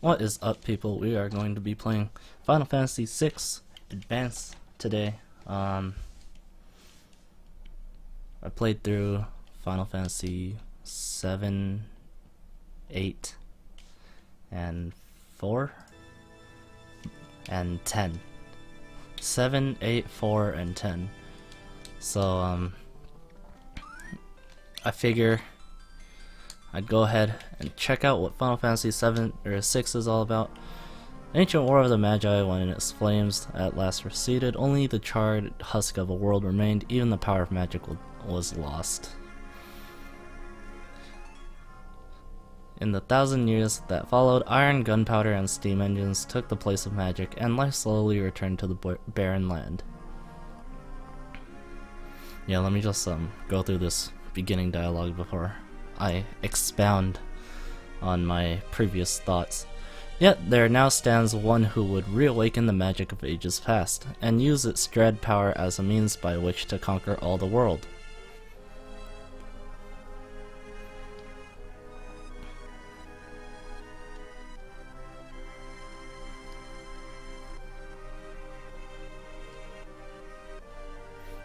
What is up, people? We are going to be playing Final Fantasy VI Advance today. I played through Final Fantasy 7, 8, and 4, and 10. 7, 8, 4, and 10. So, I figure I'd go ahead and check out what Final Fantasy 7 or 6 is all about. Ancient War of the Magi, when its flames at last receded, only the charred husk of a world remained, even the power of magic was lost. In the 1,000 years that followed, iron, gunpowder, and steam engines took the place of magic, and life slowly returned to the barren land. Yeah, let me just go through this beginning dialogue before I expound on my previous thoughts. Yet there now stands one who would reawaken the magic of ages past, and use its dread power as a means by which to conquer all the world.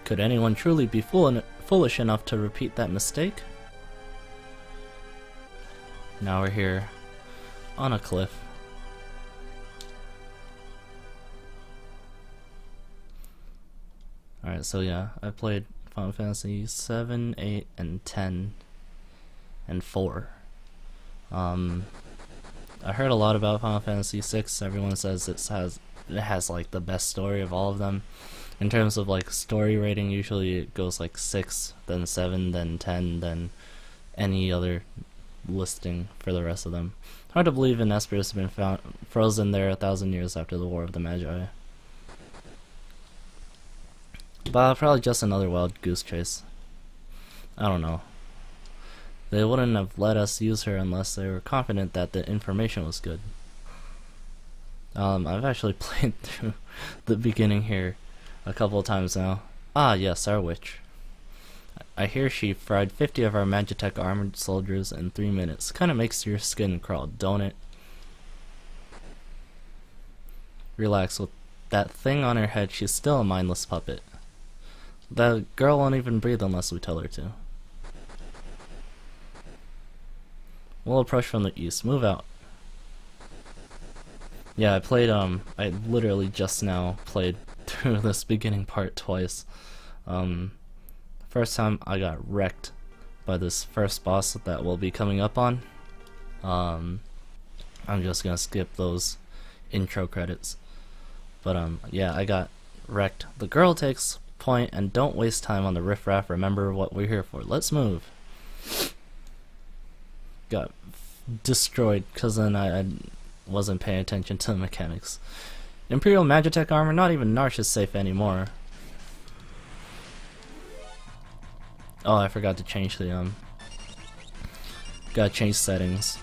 Could anyone truly be foolish enough to repeat that mistake? Now we're here on a cliff. Alright, so yeah, I played Final Fantasy 7, 8, and 10, and 4. I heard a lot about Final Fantasy 6. Everyone says it has like the best story of all of them. In terms of like story rating, usually it goes like 6, then 7, then 10, then any other listing for the rest of them. Hard to believe Vesper has been frozen there 1,000 years after the War of the Magi. But probably just another wild goose chase. I don't know. They wouldn't have let us use her unless they were confident that the information was good. I've actually played through the beginning here a couple of times now. Ah, yes, our witch. I hear she fried 50 of our Magitech armored soldiers in 3 minutes. Kinda makes your skin crawl, don't it? Relax, with that thing on her head, she's still a mindless puppet. The girl won't even breathe unless we tell her to. We'll approach from the east. Move out. Yeah, I literally just now played through this beginning part twice. First time I got wrecked by this first boss that we'll be coming up on. I'm just gonna skip those intro credits. But yeah, I got wrecked. The girl takes point, and don't waste time on the riffraff. Remember what we're here for. Let's move. Got destroyed because then I wasn't paying attention to the mechanics. Imperial Magitech armor, not even Narsh is safe anymore. Oh, I forgot to change the gotta change settings.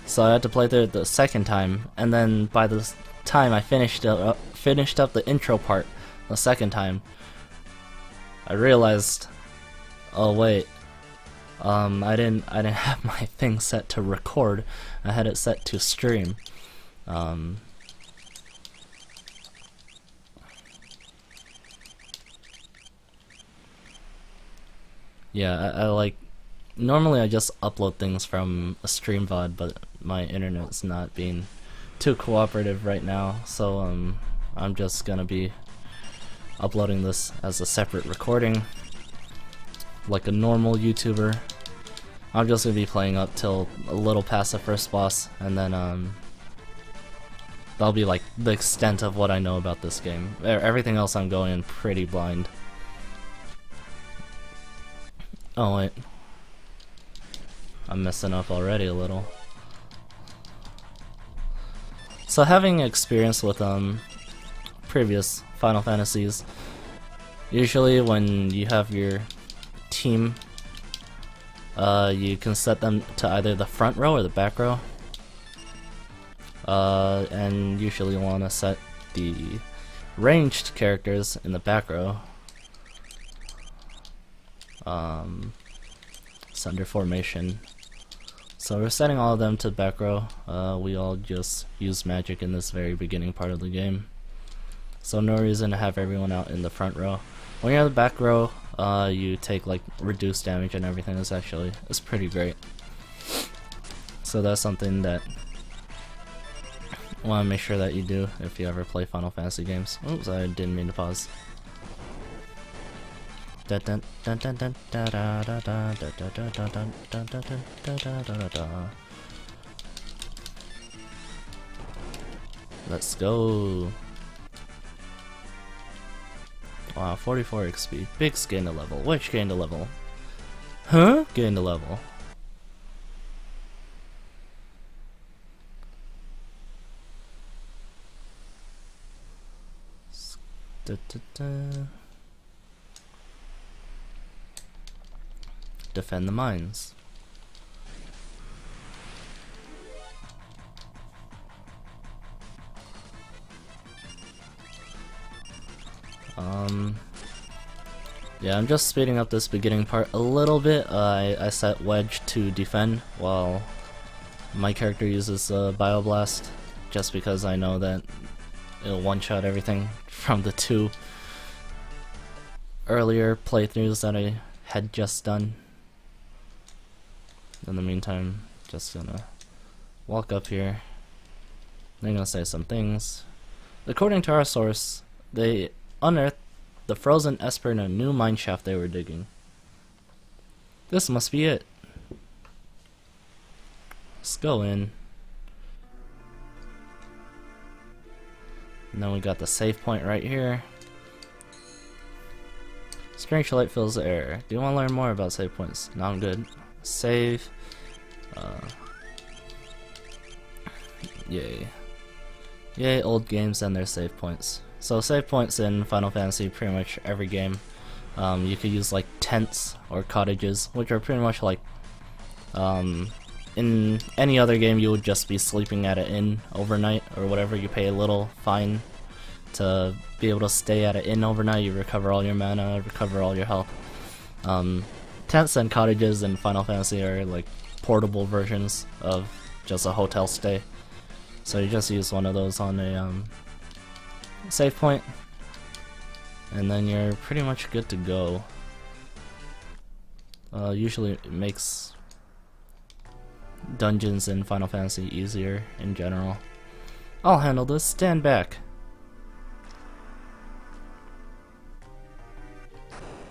So I had to play through it the second time, and then by the time I finished up the intro part the second time, I realized, oh wait, I didn't have my thing set to record. I had it set to stream. Yeah, I like, normally I just upload things from a stream VOD, but my internet's not being too cooperative right now, so I'm just gonna be uploading this as a separate recording, like a normal YouTuber. I'm just gonna be playing up till a little past the first boss, and then that'll be like the extent of what I know about this game. Everything else I'm going in pretty blind. Oh wait, I'm messing up already a little. So having experience with previous Final Fantasies, usually when you have your team, you can set them to either the front row or the back row, and usually you want to set the ranged characters in the back row. It's under formation. So we're setting all of them to back row. We all just use magic in this very beginning part of the game. So no reason to have everyone out in the front row. When you're in the back row, you take like reduced damage and everything. It's pretty great. So that's something that I want to make sure that you do if you ever play Final Fantasy games. Oops, I didn't mean to pause. Let's go. Wow, 44 XP. Big gained a level. Which gained a level? Huh? Gained a level. Defend the mines. Yeah, I'm just speeding up this beginning part a little bit. I set Wedge to defend while my character uses Bioblast, just because I know that it'll one-shot everything from the 2 earlier playthroughs that I had just done. In the meantime, just gonna walk up here. They're gonna say some things. According to our source, they unearthed the frozen Esper in a new mine shaft they were digging. This must be it. Let's go in. And then we got the save point right here. Strange light fills the air. Do you want to learn more about save points? No, I'm good. Save. Yay. Yay, old games and their save points. So save points in Final Fantasy, pretty much every game. You could use like tents or cottages, which are pretty much like in any other game you would just be sleeping at an inn overnight or whatever. You pay a little fine to be able to stay at an inn overnight. You recover all your mana, recover all your health. Tents and cottages in Final Fantasy are like portable versions of just a hotel stay. So you just use one of those on a save point, and then you're pretty much good to go. Usually it makes dungeons in Final Fantasy easier in general. I'll handle this, stand back.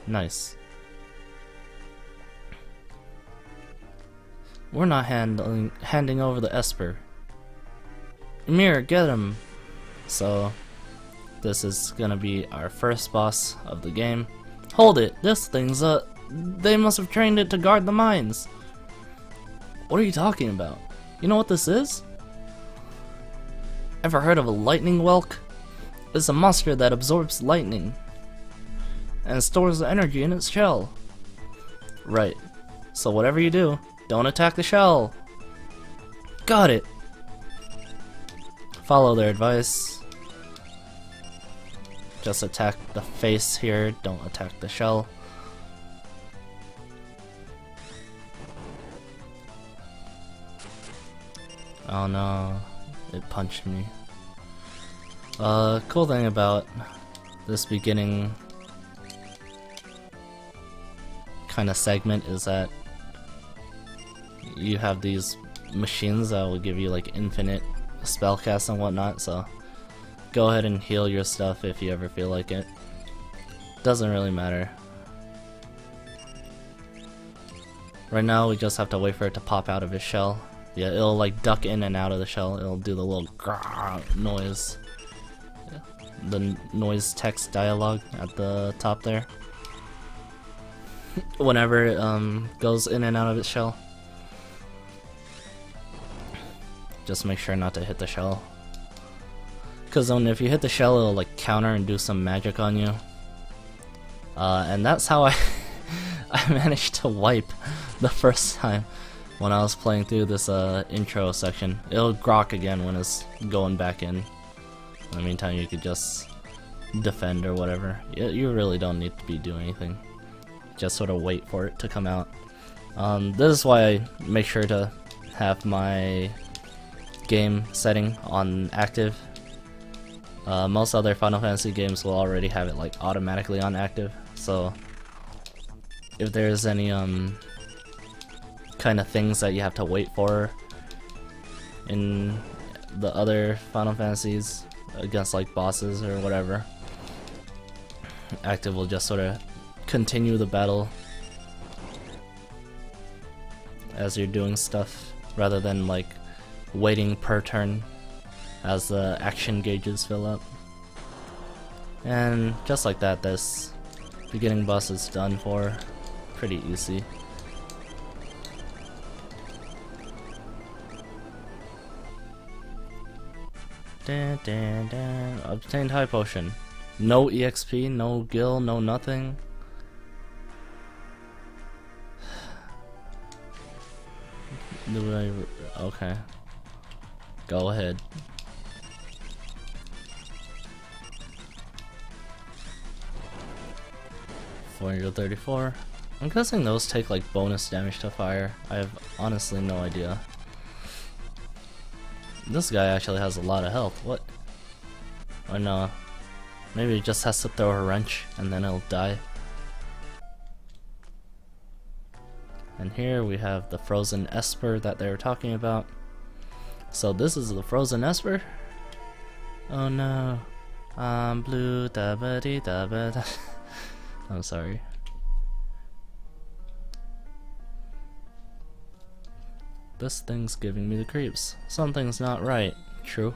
Nice. We're not handing over the Esper. Ymir, get him! So this is gonna be our first boss of the game. Hold it! This thing's they must have trained it to guard the mines! What are you talking about? You know what this is? Ever heard of a lightning whelk? It's a monster that absorbs lightning and stores the energy in its shell. Right. So whatever you do, don't attack the shell! Got it! Follow their advice. Just attack the face here, don't attack the shell. Oh no, it punched me. Cool thing about this beginning kind of segment is that you have these machines that will give you like infinite spellcasts and whatnot, so go ahead and heal your stuff if you ever feel like it. Doesn't really matter. Right now we just have to wait for it to pop out of its shell. Yeah, it'll like duck in and out of the shell. It'll do the little grrr noise. Yeah. The noise text dialogue at the top there. Whenever it goes in and out of its shell. Just make sure not to hit the shell. Cause if you hit the shell, it'll like counter and do some magic on you. And that's how I managed to wipe the first time when I was playing through this intro section. It'll grok again when it's going back in. In the meantime, you could just defend or whatever. You really don't need to be doing anything. Just sort of wait for it to come out. This is why I make sure to have my game setting on active. Most other Final Fantasy games will already have it like automatically on active, so if there's any kind of things that you have to wait for in the other Final Fantasies against like bosses or whatever, active will just sort of continue the battle as you're doing stuff rather than like waiting per turn as the action gauges fill up. And just like that, this beginning boss is done for. Pretty easy. Obtained high potion. No EXP, no gil, no nothing. Okay. Go ahead. $434. I'm guessing those take like bonus damage to fire. I have honestly no idea. This guy actually has a lot of health. What? Or no. Maybe he just has to throw a wrench and then he'll die. And here we have the frozen Esper that they were talking about. So this is the frozen Esper? Oh no. I'm blue, da ba dee da ba da. I'm sorry. This thing's giving me the creeps. Something's not right. True.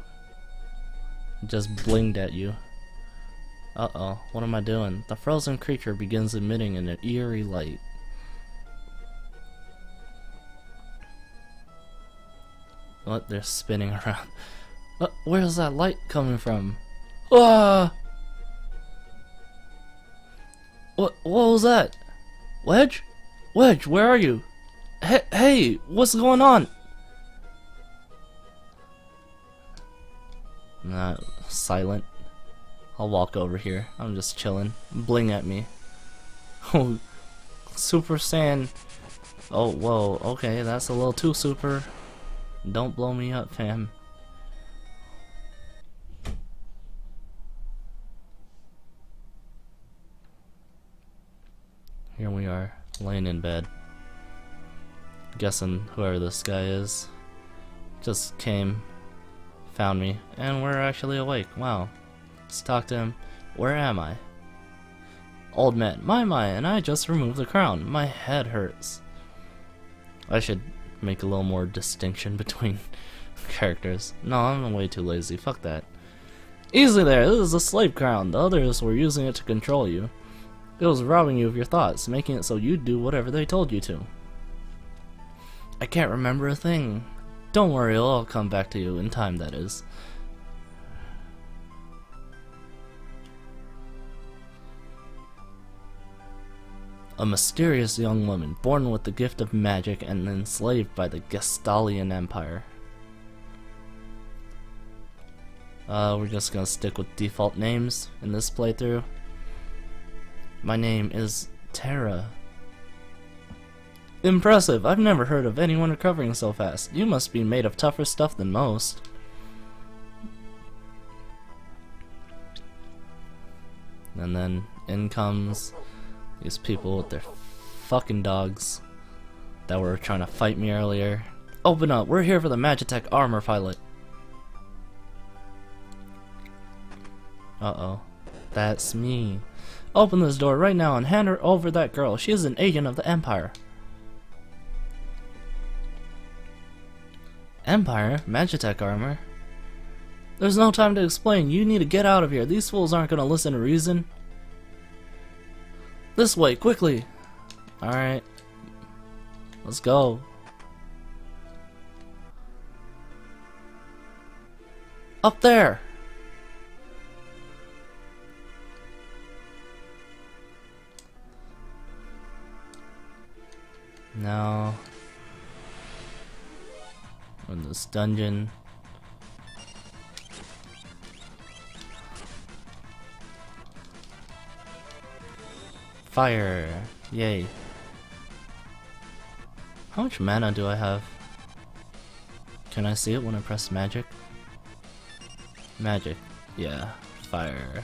It just blinked at you. Uh-oh, what am I doing? The frozen creature begins emitting an eerie light. What? They're spinning around. Where's that light coming from? Ah! What was that? Wedge? Wedge, where are you? Hey, what's going on? Not silent. I'll walk over here. I'm just chilling. Bling at me. Oh, Super Saiyan. Oh, whoa. Okay, that's a little too super. Don't blow me up, fam. Here we are, laying in bed. Guessing whoever this guy is just came, found me, and we're actually awake. Wow. Let's talk to him. Where am I? Old man, my, and I just removed the crown. My head hurts. I should make a little more distinction between characters. No, I'm way too lazy. Fuck that. Easy there, this is a slave crown. The others were using it to control you. It was robbing you of your thoughts, making it so you'd do whatever they told you to. I can't remember a thing. Don't worry, it'll all come back to you in time, that is. A mysterious young woman, born with the gift of magic and enslaved by the Gestalian Empire. We're just gonna stick with default names in this playthrough. My name is Terra. Impressive, I've never heard of anyone recovering so fast. You must be made of tougher stuff than most. And then in comes these people with their fucking dogs that were trying to fight me earlier. Open up, we're here for the Magitech armor pilot. Uh-oh, that's me. Open this door right now and hand her over that girl. She is an agent of the Empire. Empire? Magitech armor? There's no time to explain. You need to get out of here. These fools aren't gonna listen to reason. This way, quickly. Alright. Let's go. Up there! Now, in this dungeon. Fire! Yay. How much mana do I have? Can I see it when I press magic? Magic. Yeah. Fire.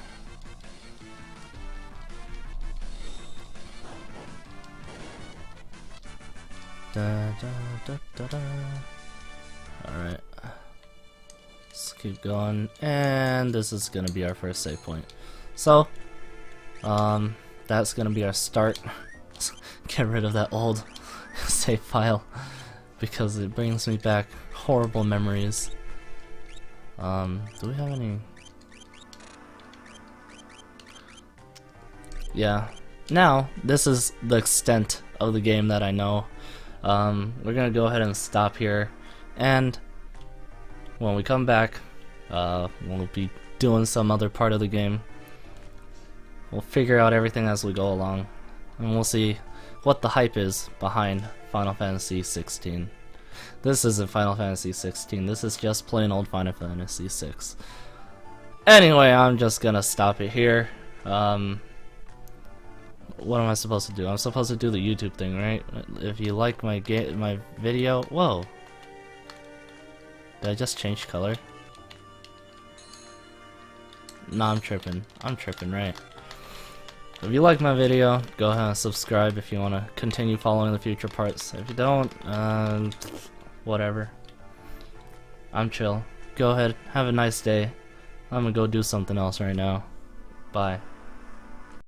Da, da, da, da, da. Alright. Let's keep going. And this is gonna be our first save point. So, that's gonna be our start. Get rid of that old save file because it brings me back horrible memories. Do we have any? Yeah. Now, this is the extent of the game that I know. We're gonna go ahead and stop here, and when we come back, we'll be doing some other part of the game. We'll figure out everything as we go along, and we'll see what the hype is behind Final Fantasy 16. This isn't Final Fantasy 16, this is just plain old Final Fantasy 6. Anyway, I'm just gonna stop it here. What am I supposed to do? I'm supposed to do the YouTube thing, right? If you like my video, whoa. Did I just change color? Nah, I'm tripping, right? If you like my video, go ahead and subscribe if you want to continue following the future parts. If you don't, whatever. I'm chill. Go ahead, have a nice day. I'm gonna go do something else right now. Bye.